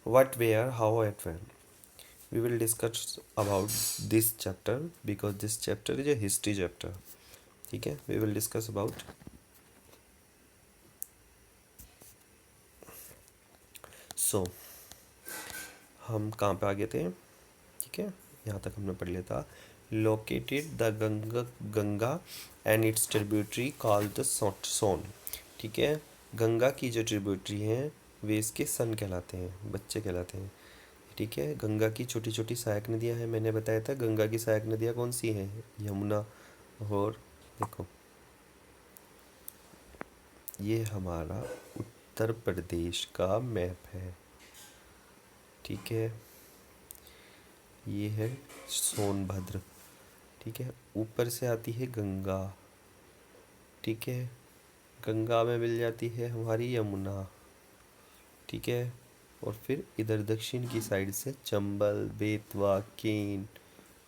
What, where, how, and when. We will discuss about this chapter because this chapter is a history chapter. ठीक है, we will discuss about. So, हम कहाँ पे आ गए थे? ठीक है, यहाँ तक हमने पढ़ लिया था. Located the Ganga and its tributary called the Son. ठीक है, गंगा की जो ट्रिब्यूटरी हैं वे इसके सन कहलाते हैं, बच्चे कहलाते हैं. ठीक है, गंगा की छोटी छोटी सहायक नदियाँ हैं. मैंने बताया था गंगा की सहायक नदियाँ कौन सी हैं? यमुना. और देखो, ये हमारा उत्तर प्रदेश का मैप है. ठीक है, ये है सोनभद्र. ठीक है, ऊपर से आती है गंगा. ठीक है, गंगा में मिल जाती है हमारी यमुना. ठीक है, और फिर इधर दक्षिण की साइड से चंबल, बेतवा, केन,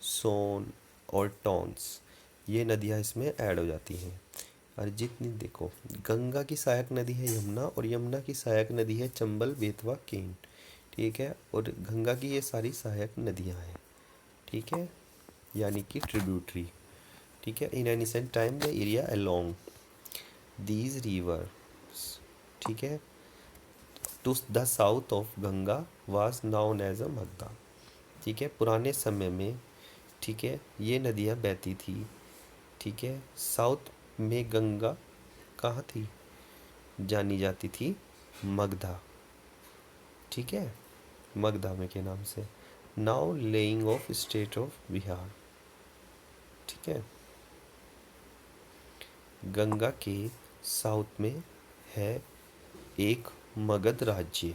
सोन और टॉन्स, ये नदियाँ इसमें ऐड हो जाती हैं. और जितनी देखो, गंगा की सहायक नदी है यमुना और यमुना की सहायक नदी है चंबल, बेतवा, केन. ठीक है, और गंगा की ये सारी सहायक नदियाँ हैं. ठीक है, यानी कि ट्रिब्यूटरी. ठीक है, in ancient time the area along these rivers, ठीक है, to the south of Ganga was known as a Magadha. ठीक है, पुराने समय में, ठीक है, ये नदियाँ बहती थी. ठीक है, साउथ में गंगा कहाँ थी? जानी जाती थी मगधा. ठीक है, मगधा में के नाम से. Now laying of state of Bihar. ठीक है, गंगा के साउथ में है एक मगध राज्य.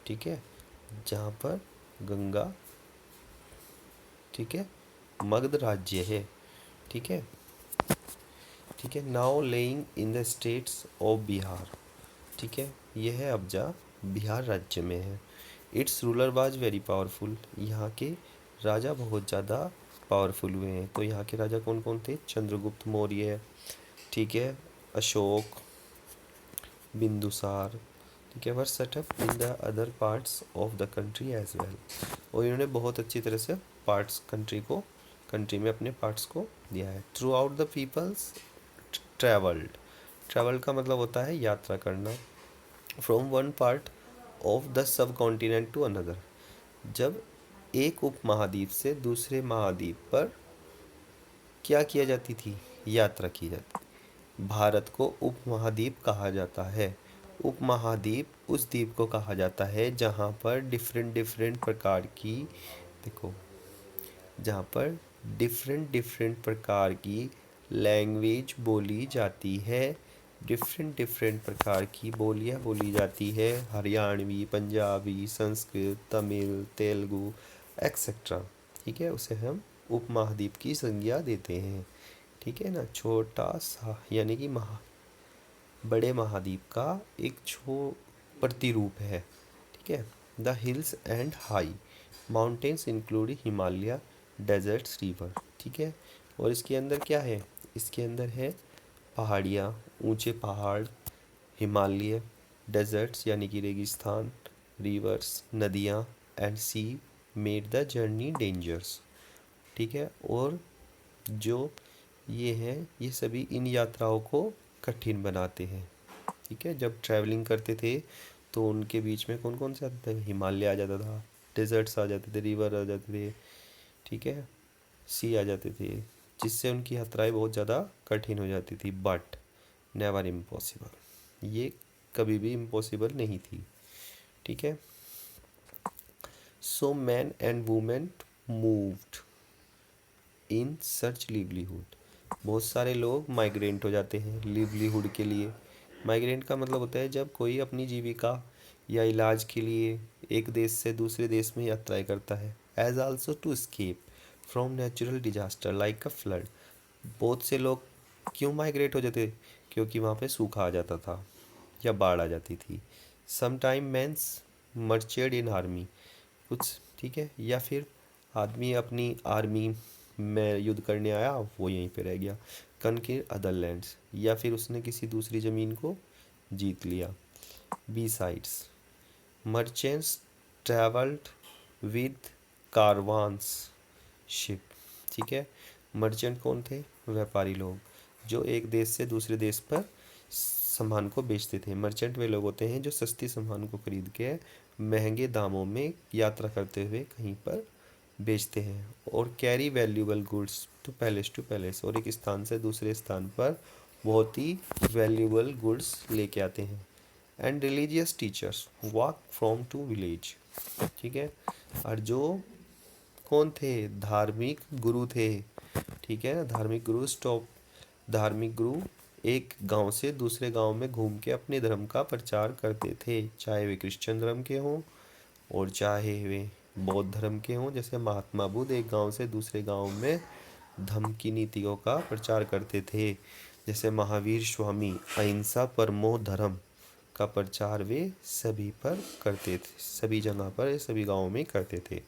ठीक है, जहाँ पर गंगा, ठीक है, मगध राज्य है. ठीक है, ठीक है, now laying in the states of Bihar. ठीक है, यह है अब जा बिहार राज्य में है. It's ruler was very powerful. यहाँ के राजा बहुत ज़्यादा पावरफुल हुए हैं. तो यहाँ के राजा कौन कौन थे? चंद्रगुप्त मौर्य. ठीक है, अशोक, बिंदुसार. ठीक है, were set up in the other parts of the country as well. और इन्होंने बहुत अच्छी तरह से पार्ट्स कंट्री में अपने पार्ट्स को दिया है. Throughout the peoples travelled. Travel का मतलब होता है यात्रा करना. From one part of the subcontinent to another. जब एक उपमहाद्वीप से दूसरे महाद्वीप पर क्या किया जाती थी? यात्रा की जाती. भारत को उपमहाद्वीप कहा जाता है. उपमहाद्वीप उस द्वीप को कहा जाता है जहाँ पर डिफरेंट डिफरेंट प्रकार की, देखो, जहाँ पर डिफरेंट डिफरेंट प्रकार की लैंग्वेज बोली जाती है. डिफरेंट डिफरेंट प्रकार की बोलियाँ बोली जाती है. हरियाणवी, पंजाबी, संस्कृत, तमिल, तेलुगु एक्सेट्रा. ठीक है, उसे हम उपमहाद्वीप की संज्ञा देते हैं. ठीक है ना, छोटा सा यानी कि बड़े महाद्वीप का एक प्रतिरूप है. ठीक है, the hills and high mountains include Himalaya, deserts, river. ठीक है, और इसके अंदर क्या है? इसके अंदर है पहाड़ियाँ, ऊंचे पहाड़, हिमालय, डेजर्ट्स यानी कि रेगिस्तान, रिवर्स नदियाँ, and C made the journey dangers. ठीक है, और जो ये हैं ये सभी इन यात्राओं को कठिन बनाते हैं. ठीक है, जब ट्रैवलिंग करते थे तो उनके बीच में कौन कौन से आते थे? हिमालय आ जाता था, डेजर्ट्स आ जाते थे, रिवर आ जाते थे. ठीक है, सी आ जाते थे, जिससे उनकी यात्राएं बहुत ज़्यादा कठिन हो जाती थी. बट नेवर इम्पॉसिबल, ये कभी भी इम्पॉसिबल नहीं थी. ठीक है, so man and women moved in search livelihood. बहुत सारे लोग माइग्रेंट हो जाते हैं लिवलीहुड के लिए. माइग्रेंट का मतलब होता है जब कोई अपनी जीविका या इलाज के लिए एक देश से दूसरे देश में यात्राएं करता है. As also to escape from natural disaster like a flood. बहुत से लोग क्यों माइग्रेट हो जाते? क्योंकि वहाँ पे सूखा आ जाता था या बाढ़ आ जाती थी. Some time mans marched in army कुछ. ठीक है, या फिर आदमी अपनी आर्मी में युद्ध करने आया, वो यहीं पे रह गया. कनकिर अदर लैंड्स, या फिर उसने किसी दूसरी ज़मीन को जीत लिया. Besides, merchants travelled with caravans ship. ठीक है, मर्चेंट कौन थे? व्यापारी लोग, जो एक देश से दूसरे देश पर सामान को बेचते थे। मर्चेंट वे लोग होते हैं जो सस्ती सामान को खरीद के महंगे दामों में यात्रा करते हुए कहीं पर बेचते हैं। और carry valuable goods to palace, और एक स्थान से दूसरे स्थान पर बहुत ही वैल्यूएबल गुड्स लेके आते हैं। And religious teachers walk from to village. ठीक है, और जो कौन थे? धार्मिक गुरु थे। ठीक है ना, धार्मिक गुरु एक गांव से दूसरे गांव में घूम के अपने धर्म का प्रचार करते थे, चाहे वे क्रिश्चियन धर्म के हों और चाहे वे बौद्ध धर्म के हों। जैसे महात्मा बुद्ध एक गांव से दूसरे गांव में धम्म की नीतियों का प्रचार करते थे। जैसे महावीर स्वामी अहिंसा परमो धर्म का प्रचार वे सभी पर करते थे, सभी जगह पर, सभी गांवों में करते थे।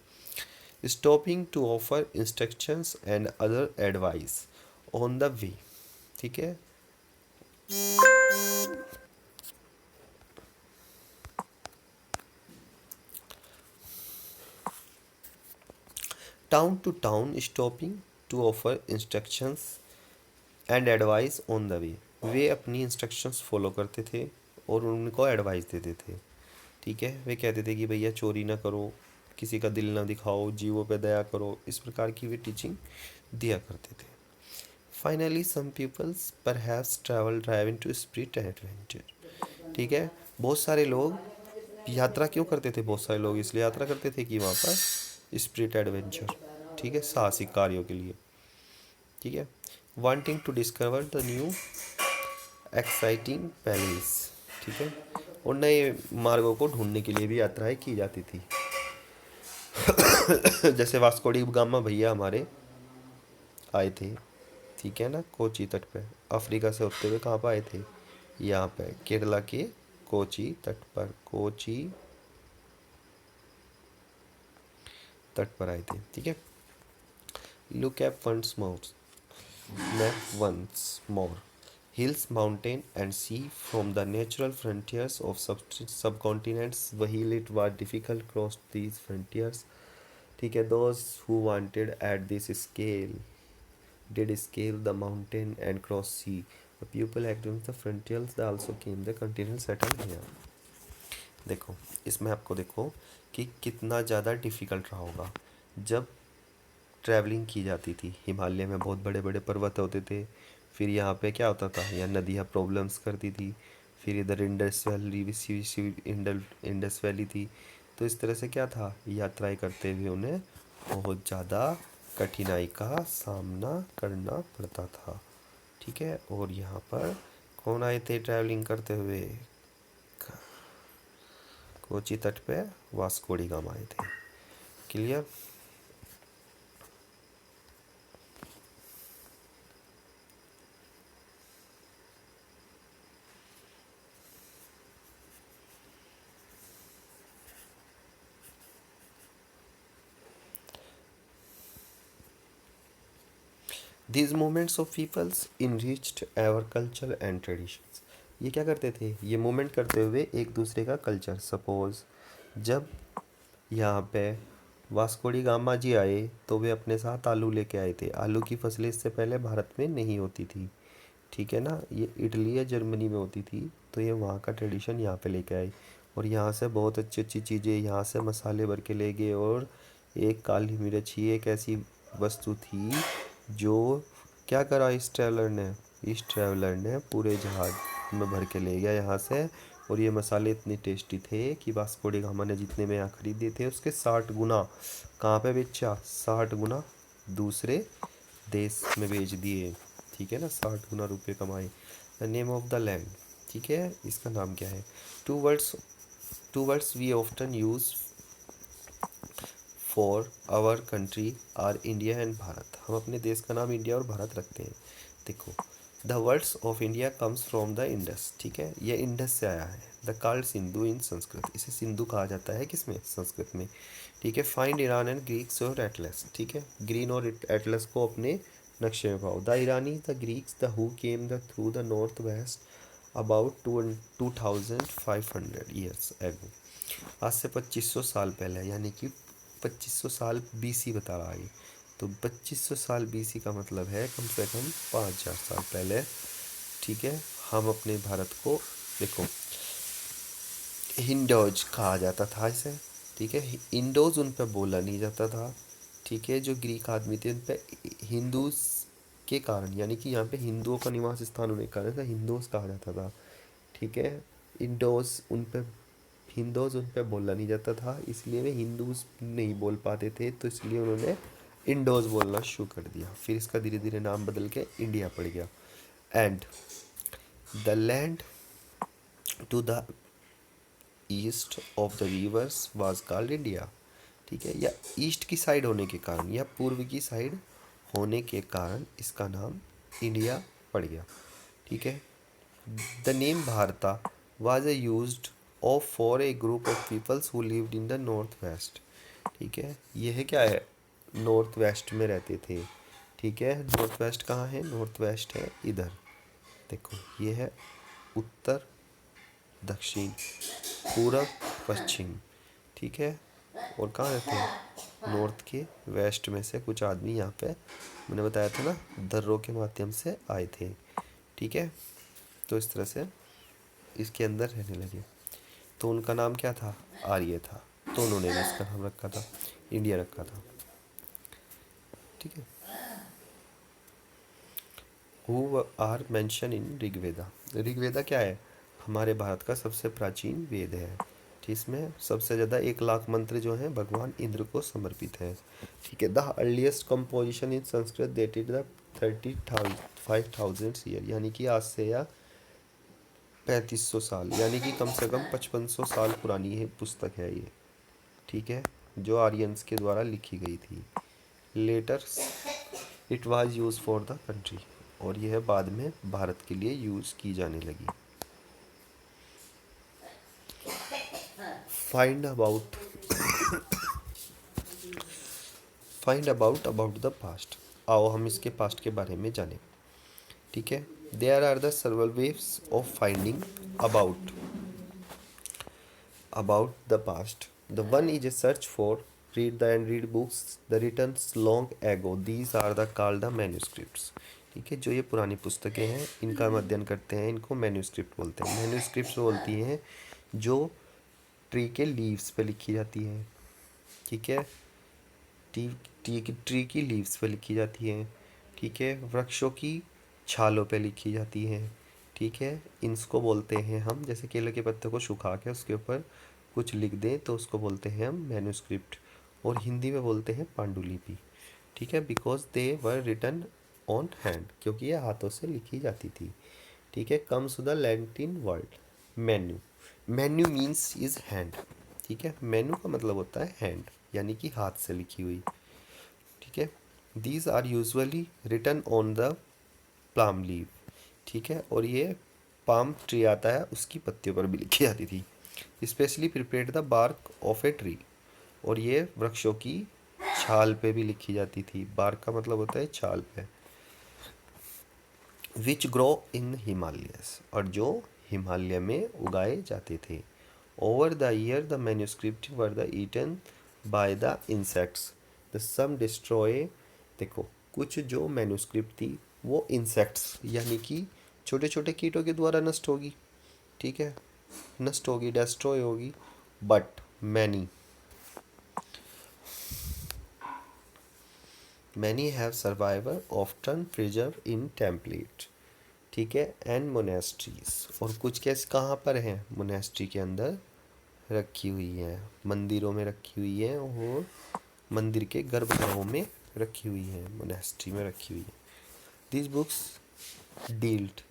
Stopping to offer instructions and other advice on the way. ठीक है, town to town stopping to offer instructions and advice on the way. वे अपनी इंस्ट्रक्शंस फॉलो करते थे और उनको एडवाइस देते थे। ठीक है, वे कहते थे कि भैया चोरी ना करो, किसी का दिल ना दिखाओ, जीवों पे दया करो, इस प्रकार की वे टीचिंग दिया करते थे। Finally some peoples perhaps travel driving to spirit and adventure. ठीक है, बहुत सारे लोग यात्रा क्यों करते थे? बहुत सारे लोग इसलिए यात्रा करते थे कि वहाँ पर स्पिरिट एडवेंचर, ठीक है, साहसिक कार्यों के लिए। ठीक है, wanting to discover the new exciting palace. ठीक है, और नए मार्गों को ढूंढने के लिए भी यात्राएं की जाती थी। जैसे वास्को डी गामा भैया हमारे आए थे, ठीक है ना, कोची तट पे, अफ्रीका से होते हुए कहाँ पर आए थे? यहाँ पे केरला के कोची तट पर, कोची तट पर आए थे। ठीक है, look at once more, map once more, hills, mountain and sea from the natural frontiers of subcontinents while it was difficult to cross these frontiers। ठीक है, those who wanted at this scale did scale the mountain and cross sea। The people across the frontiers they also came the continent settled here। देखो, इसमें आपको देखो कि कितना ज़्यादा difficult रहा होगा जब ट्रैवलिंग की जाती थी। हिमालय में बहुत बड़े बड़े पर्वत होते थे, फिर यहाँ पे क्या होता था, यहाँ नदियाँ प्रॉब्लम्स करती थी, फिर इधर इंडस वैली थी। तो इस तरह से क्या था, यात्राएं करते हुए उन्हें बहुत ज़्यादा कठिनाई का सामना करना पड़ता था। ठीक है, और यहाँ पर कौन आए थे ट्रैवलिंग करते हुए? कोची तट पे वास्को डी गामा आए थे। Clear? These movements of peoples enriched our culture and traditions। ये क्या करते थे? ये मूवमेंट करते हुए एक दूसरे का कल्चर, सपोज जब यहाँ पे वास्को डी गामा जी आए तो वे अपने साथ आलू लेके आए थे। आलू की फसलें इससे पहले भारत में नहीं होती थी। ठीक है ना, ये इटली या जर्मनी में होती थी, तो ये वहाँ का ट्रेडिशन यहाँ पे लेके आए और यहाँ से बहुत अच्छी अच्छी चीज़ें, यहाँ से मसाले भर के ले गए। और एक काली मिर्च ही एक ऐसी वस्तु थी जो क्या करा इस ट्रैवलर ने पूरे जहाज में भर के ले गया यहाँ से। और ये मसाले इतने टेस्टी थे कि वास्को डी गामा ने जितने में यहाँ खरीदे थे उसके 60 गुना कहाँ पे बेचा? 60 गुना दूसरे देश में बेच दिए। ठीक है ना, 60 गुना रुपये कमाए। The name of the land, ठीक है, इसका नाम क्या है? Two words we often use for our country are India and Bharat. हम अपने देश का नाम इंडिया और भारत रखते हैं। देखो, the words of India comes from the Indus. ठीक है, ये इंडस से आया है। द कॉल्ड सिंधु इन संस्कृत, इसे सिंधु कहा जाता है किसमें? संस्कृत में। ठीक है, फाइंड ईरान एंड ग्रीक्स और एटलस। ठीक है, ग्रीन और एटलस को अपने नक्शे में पाओ। The Irani the Greeks the who came the through the north waste about 2500 years ago. आज से 2500 साल पहले, यानी कि 2500 साल बीसी बता रहा है। तो 2500 साल बीसी का मतलब है कम से कम 5000 साल पहले, ठीक है, हम अपने भारत को, देखो, हिंडोज कहा जाता था इसे, ठीक है। इंडोज उन पर बोला नहीं जाता था, ठीक है। जो ग्रीक आदमी थे उन पे हिंदूज के कारण, यानी कि यहाँ पे हिंदुओं का निवास स्थान होने के कारण से हिंदूज कहा जाता था, ठीक है। इंडोज उन पे हिंदूज उन पे बोला नहीं जाता था, इसलिए वे हिंदूज नहीं बोल पाते थे, तो इसलिए उन्होंने इंडोज बोलना शुरू कर दिया। फिर इसका धीरे धीरे नाम बदल के इंडिया पड़ गया। And the land to the east of the rivers was called India, ठीक है। या ईस्ट की साइड होने के कारण या पूर्व की साइड होने के कारण इसका नाम इंडिया पड़ गया, ठीक है। The name Bharata was a used of for a group of peoples who lived in the north west, ठीक है। यह क्या है, नॉर्थ वेस्ट में रहते थे, ठीक है। नॉर्थ वेस्ट कहाँ है, नॉर्थ वेस्ट है इधर, देखो ये है उत्तर, दक्षिण, पूरब, पश्चिम, ठीक है। और कहाँ रहते हैं, नॉर्थ के वेस्ट में से कुछ आदमी यहाँ पे, मैंने बताया था ना, दर्रों के माध्यम से आए थे, ठीक है। तो इस तरह से इसके अंदर रहने लगे। तो उनका नाम क्या था, आर्य था, तो उन्होंने भी इसका नाम रखा था, इंडिया रखा था, ठीक है। Who are mention in Rigveda, Rigveda क्या है, हमारे भारत का सबसे प्राचीन वेद है, जिसमें सबसे ज़्यादा 1 लाख मंत्र जो हैं भगवान इंद्र को समर्पित है, ठीक है। The earliest composition in Sanskrit dated the 35,000 year, यानी कि आज से या 3500 साल, यानी कि कम से कम 5500 साल पुरानी है पुस्तक है ये, ठीक है, जो आर्यंस के द्वारा लिखी गई थी। Later it was use for the country, और यह बाद में भारत के लिए यूज़ की जाने लगी। Find about about the past, आओ हम इसके पास्ट के बारे में जानें, ठीक है। There are the several waves of finding about the past. The one is a search for read the and read books the written long ago, these are the called the manuscripts, ठीक है। जो ये पुरानी पुस्तकें हैं इनका हम अध्ययन करते हैं, इनको मैन्यूस्क्रिप्ट बोलते हैं। मैन्यूस्क्रिप्ट बोलती हैं जो ट्री के लीव्स पे लिखी जाती हैं, ठीक है। ट्री की लीव्स पे लिखी जाती हैं, ठीक है। वृक्षों की छालों पे लिखी जाती हैं, ठीक है। इनको बोलते हैं हम, जैसे केले के पत्ते को सुखा के उसके ऊपर कुछ लिख दें तो उसको बोलते हैं हम मैन्यूस्क्रिप्ट, और हिंदी में बोलते हैं पांडुलिपि, ठीक है। Because they were written on hand, क्योंकि ये हाथों से लिखी जाती थी, ठीक है। Comes to the Latin word menu, menu means is hand, ठीक है। मेन्यू का मतलब होता है हैंड, यानी कि हाथ से लिखी हुई, ठीक है। These are usually written on the palm leave, ठीक है। और ये पाम ट्री आता है उसकी पत्तियों पर भी लिखी जाती थी। Specially prepared the bark of a tree, और ये वृक्षों की छाल पे भी लिखी जाती थी। बार्क का मतलब होता है छाल पे। विच ग्रो इन हिमालयस, और जो हिमालय में उगाए जाते थे। Over the year the manuscript were the eaten by the insects, the some destroy, देखो कुछ जो मैन्यूस्क्रिप्ट थी वो इंसेक्ट्स यानी कि छोटे छोटे कीटों के द्वारा नष्ट होगी, ठीक है, नष्ट होगी, डिस्ट्रॉय होगी। But many have survivor often preserve in template, ठीक है, एंड मोनेस्ट्रीज, और कुछ कैसे कहाँ पर हैं, मोनेस्ट्री के अंदर रखी हुई है, मंदिरों में रखी हुई है, और मंदिर के गर्भगृहों में रखी हुई है, मोनेस्ट्री में रखी हुई है। This books dealt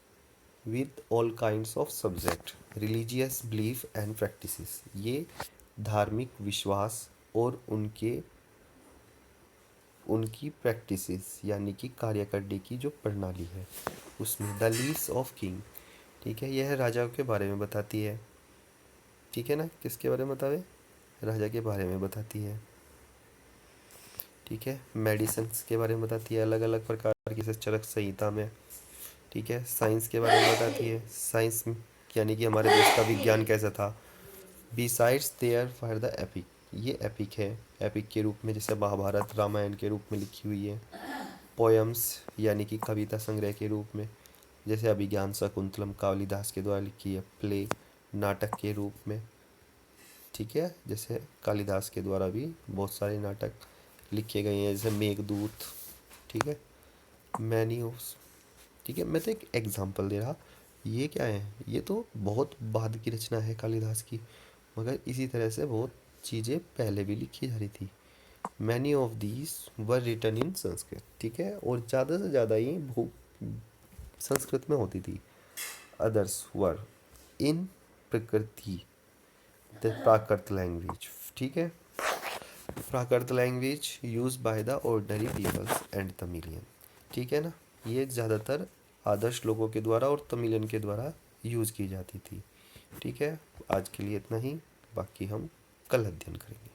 with all kinds of subject, religious belief and practices, ये धार्मिक विश्वास और उनकी प्रैक्टिसेस यानी कि कार्य करने की जो प्रणाली है उसमें। द लीव्स ऑफ किंग, ठीक है, यह राजाओं के बारे में बताती है, ठीक है ना। किसके बारे में बतावे, राजा के बारे में बताती है, ठीक है। मेडिसिन्स के बारे में बताती है, अलग अलग प्रकार की चरक संहिता में, ठीक है। साइंस के बारे में बताती है, साइंस यानी कि हमारे देश का विज्ञान कैसा था, besides there for the epic, ये एपिक है, एपिक के रूप में जैसे महाभारत रामायण के रूप में लिखी हुई है। पोयम्स यानी कि कविता संग्रह के रूप में, जैसे अभिज्ञान शाकुंतलम कालिदास के द्वारा लिखी है। प्ले नाटक के रूप में, ठीक है, जैसे कालिदास के द्वारा भी बहुत सारे नाटक लिखे गए हैं, जैसे मेघदूत, ठीक है, मैनी ऑफ, ठीक है। मैं तो एक एग्जांपल दे रहा, ये क्या है, ये तो बहुत बाद की रचना है कालिदास की, मगर इसी तरह से बहुत चीज़ें पहले भी लिखी जा रही थी। Many of these were written in Sanskrit, ठीक है, और ज़्यादा से ज़्यादा ये संस्कृत में होती थी। अदर्स वर इन प्रकृति, द प्राकृत लैंग्वेज, ठीक है, Prakrit language use by the ordinary peoples and Tamilian, ठीक है ना। ये ज़्यादातर आदर्श लोगों के द्वारा और तमिलियन के द्वारा यूज़ की जाती थी, ठीक है। आज के लिए इतना ही, बाकी हम कल अध्ययन करेंगे।